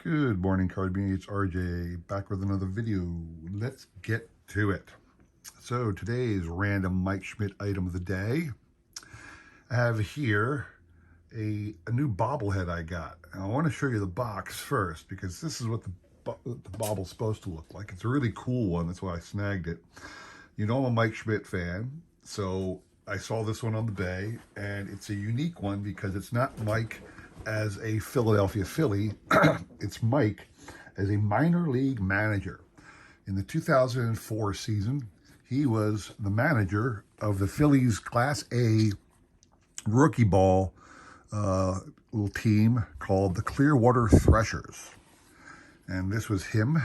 Good morning, Card Me. It's RJ back with another video. Let's get to it. So today's random Mike Schmidt item of the day. I have here a new bobblehead I got. And I want to show you the box first because this is what the bobble's supposed to look like. It's a really cool one. That's why I snagged it. You know I'm a Mike Schmidt fan, so I saw this one on the bay, and it's a unique one because it's not Mike as a Philadelphia Philly. It's Mike as a minor league manager. In the 2004 season, he was the manager of the Phillies Class A rookie ball little team called the Clearwater Threshers. And this was him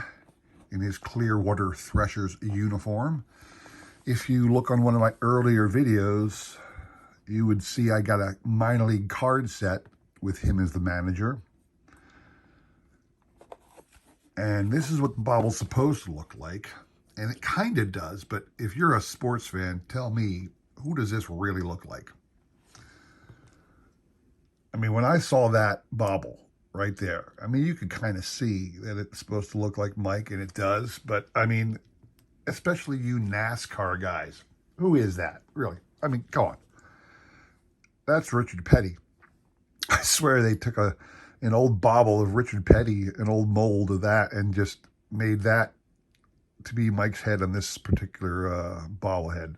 in his Clearwater Threshers uniform. If you look on one of my earlier videos, you would see I got a minor league card set with him as the manager. And this is what the bobble's supposed to look like. And it kind of does, but if you're a sports fan, tell me, who does this really look like? I mean, when I saw that bobble right there, I mean, you could kind of see that it's supposed to look like Mike, and it does. But, I mean, especially you NASCAR guys, who is that, really? I mean, come on. That's Richard Petty. I swear they took an old bobble of Richard Petty, an old mold of that, and just made that to be Mike's head on this particular bobblehead.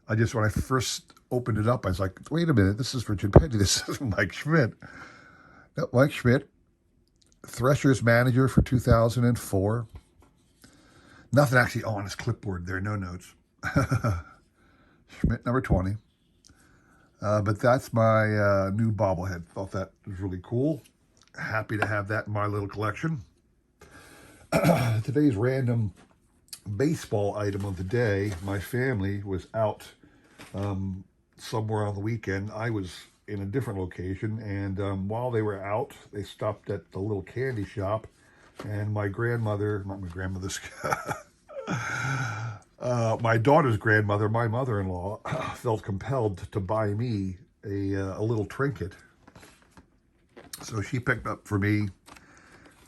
When I first opened it up, I was like, wait a minute, this is Richard Petty. This is Mike Schmidt. No, Mike Schmidt, Threshers manager for 2004. Nothing actually on his clipboard there, no notes. Schmidt number 20. But that's my new bobblehead. Thought that was really cool. Happy to have that in my little collection. Today's random baseball item of the day. My family was out somewhere on the weekend. I was in a different location, and while they were out, they stopped at the little candy shop, and my grandmother, not my grandmother's, my daughter's grandmother, my mother-in-law, felt compelled to buy me a little trinket. So she picked up for me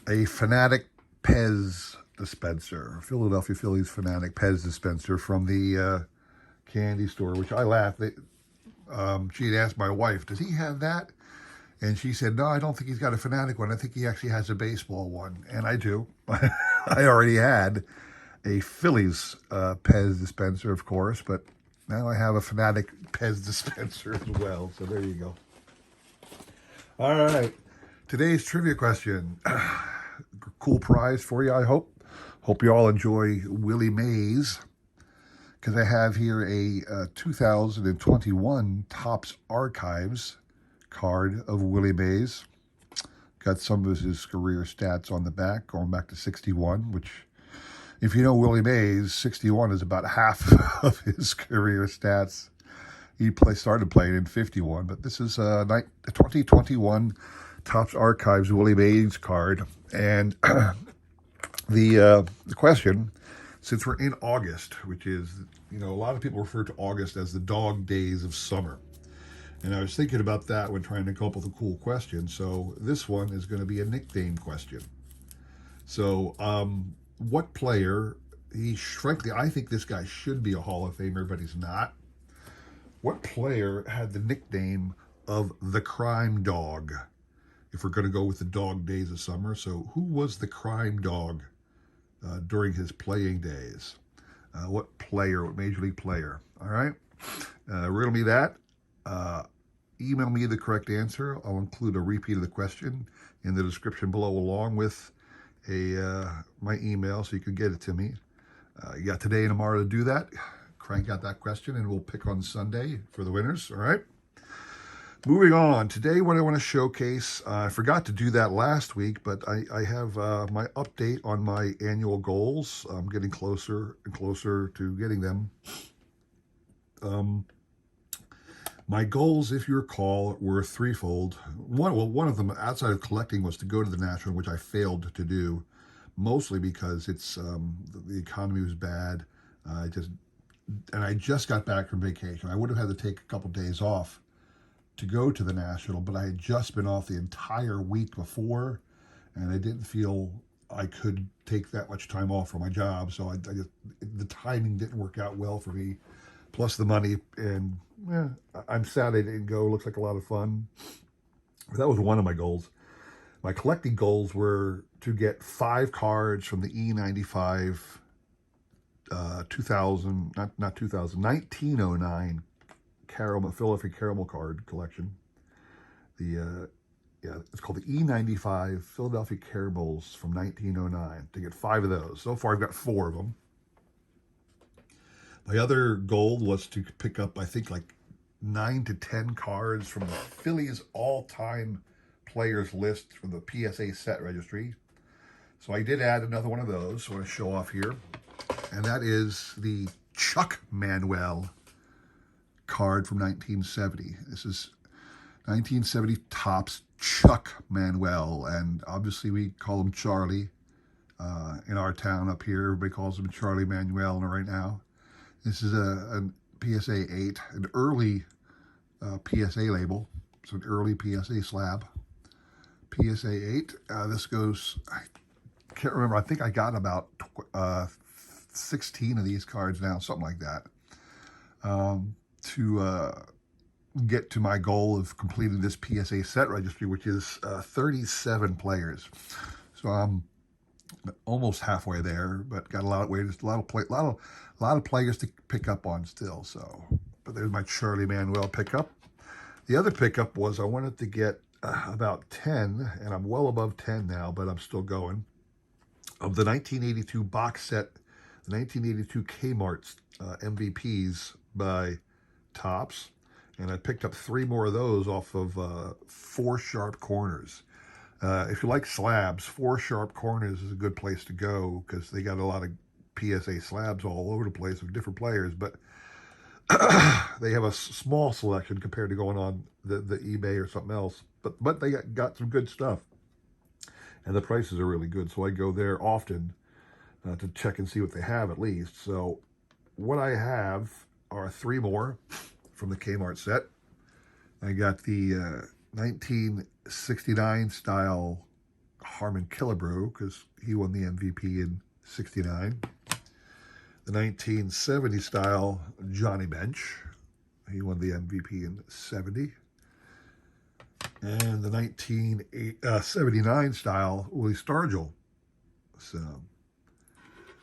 a Fanatic Pez dispenser, Philadelphia Phillies Fanatic Pez dispenser from the candy store, which I laughed. She had asked my wife, does he have that? And she said, no, I don't think he's got a Fanatic one. I think he actually has a baseball one. And I do. I already had a Phillies Pez dispenser, of course, but now I have a Fanatic Pez dispenser as well. So there you go. All right. Today's trivia question. Cool prize for you, I hope. Hope you all enjoy Willie Mays, because I have here a 2021 Topps Archives card of Willie Mays. Got some of his career stats on the back, going back to 61, which, if you know Willie Mays, 61 is about half of his career stats. He started playing in 51, but this is a 2021 Topps Archives Willie Mays card. And the question, since we're in August, which is, a lot of people refer to August as the dog days of summer. And I was thinking about that when trying to come up with a cool question. So this one is going to be a nickname question. So, what player, frankly, I think this guy should be a Hall of Famer, but he's not. What player had the nickname of the Crime Dog? If we're going to go with the dog days of summer. So who was the Crime Dog during his playing days? What major league player? All right. Riddle me that. Email me the correct answer. I'll include a repeat of the question in the description below, along with my email, so you can get it to me. You got today and tomorrow to do that. Crank out that question, and we'll pick on Sunday for the winners. All right. Moving on. Today, what I want to showcase, I forgot to do that last week, but I have my update on my annual goals. I'm getting closer and closer to getting them. My goals, if you recall, were threefold. One of them, outside of collecting, was to go to the National, which I failed to do, mostly because the economy was bad. I just got back from vacation. I would have had to take a couple days off to go to the National, but I had just been off the entire week before, and I didn't feel I could take that much time off from my job, so I just, the timing didn't work out well for me. Plus the money, and I'm sad I didn't go. Looks like a lot of fun. That was one of my goals. My collecting goals were to get 5 cards from the E95 2000, not 2000, 1909 caramel, Philadelphia caramel card collection. It's called the E95 Philadelphia caramels from 1909, to get 5 of those. So far I've got 4 of them. My other goal was to pick up, I think, like 9 to 10 cards from the Phillies all-time players list from the PSA set registry. So I did add another one of those. So I want to show off here. And that is the Chuck Manuel card from 1970. This is 1970 Topps Chuck Manuel. And obviously we call him Charlie in our town up here. Everybody calls him Charlie Manuel right now. This is a PSA 8, an early PSA label. So an early PSA slab. PSA 8. This goes, I can't remember, I think I got about 16 of these cards now, something like that, to get to my goal of completing this PSA set registry, which is 37 players. So I'm almost halfway there, but got a lot of ways, a lot of players to pick up on still. So, but there's my Charlie Manuel pickup. The other pickup was I wanted to get about 10, and I'm well above 10 now, but I'm still going, of the 1982 box set, the 1982 Kmart MVPs by Topps, and I picked up 3 more of those off of 4 Sharp Corners. If you like slabs, 4 Sharp Corners is a good place to go because they got a lot of PSA slabs all over the place of different players, but they have a small selection compared to going on the eBay or something else. But they got some good stuff, and the prices are really good. So I go there often to check and see what they have at least. So what I have are 3 more from the Kmart set. I got the 1969 style Harmon Killebrew because he won the MVP in '69. The 1970 style Johnny Bench, he won the MVP in '70. And the 1979 style Willie Stargell. So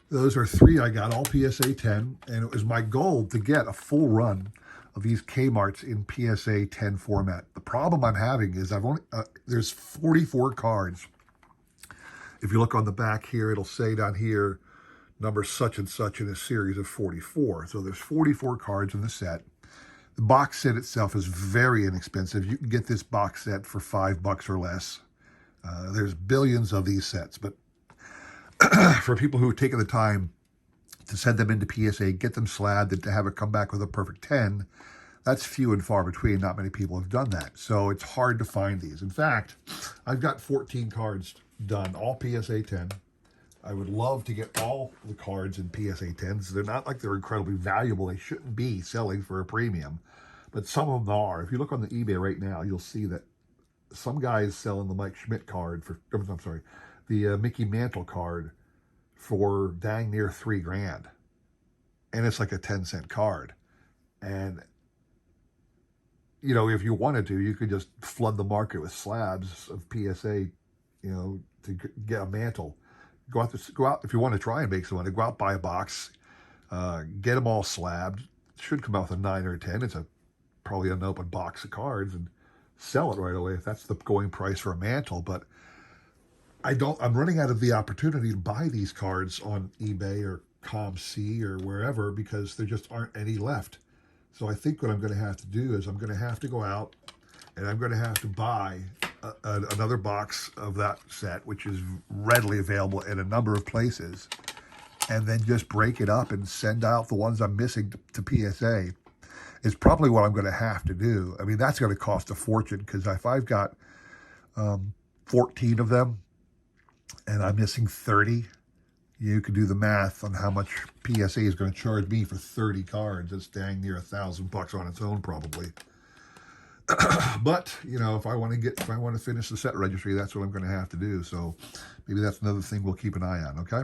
those are 3 I got, all PSA 10, and it was my goal to get a full run of these Kmarts in PSA 10 format. The problem I'm having is there's 44 cards. If you look on the back here, it'll say down here, number such and such in a series of 44. So there's 44 cards in the set. The box set itself is very inexpensive. You can get this box set for $5 or less. There's billions of these sets, but for people who have taken the time to send them into PSA, get them slabbed, and to have it come back with a perfect 10, that's few and far between. Not many people have done that. So it's hard to find these. In fact, I've got 14 cards done, all PSA 10. I would love to get all the cards in PSA 10s. They're not like they're incredibly valuable. They shouldn't be selling for a premium, but some of them are. If you look on the eBay right now, you'll see that some guy is selling the Mike Schmidt card for, I'm sorry, the Mickey Mantle card for dang near $3,000. And it's like a 10-cent card. And, you know, if you wanted to, you could just flood the market with slabs of PSA, you know, to get a mantle. Go out if you want to try and make some money. Go out, buy a box, get them all slabbed. It should come out with a 9 or a 10. It's probably an open box of cards, and sell it right away if that's the going price for a mantle. But I'm running out of the opportunity to buy these cards on eBay or ComC or wherever because there just aren't any left. So I think what I'm going to have to do is I'm going to have to go out and I'm going to have to buy another box of that set, which is readily available in a number of places, and then just break it up and send out the ones I'm missing to PSA. Is probably what I'm going to have to do. I mean, that's going to cost a fortune because if I've got 14 of them and I'm missing 30, you can do the math on how much PSA is going to charge me for 30 cards. It's dang near $1,000 on its own, probably. But, you know, if I want to finish the set registry, that's what I'm going to have to do. So maybe that's another thing we'll keep an eye on, okay?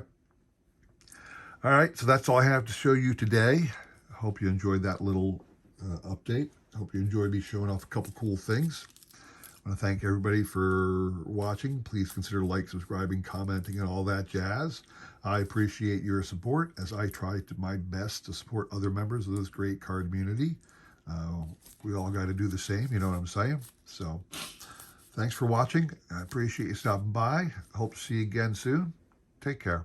All right, so that's all I have to show you today. I hope you enjoyed that little update. I hope you enjoyed me showing off a couple cool things. I want to thank everybody for watching. Please consider like, subscribing, commenting, and all that jazz. I appreciate your support as I try my best to support other members of this great card community. We all got to do the same, you know what I'm saying? So thanks for watching. I appreciate you stopping by. Hope to see you again soon. Take care.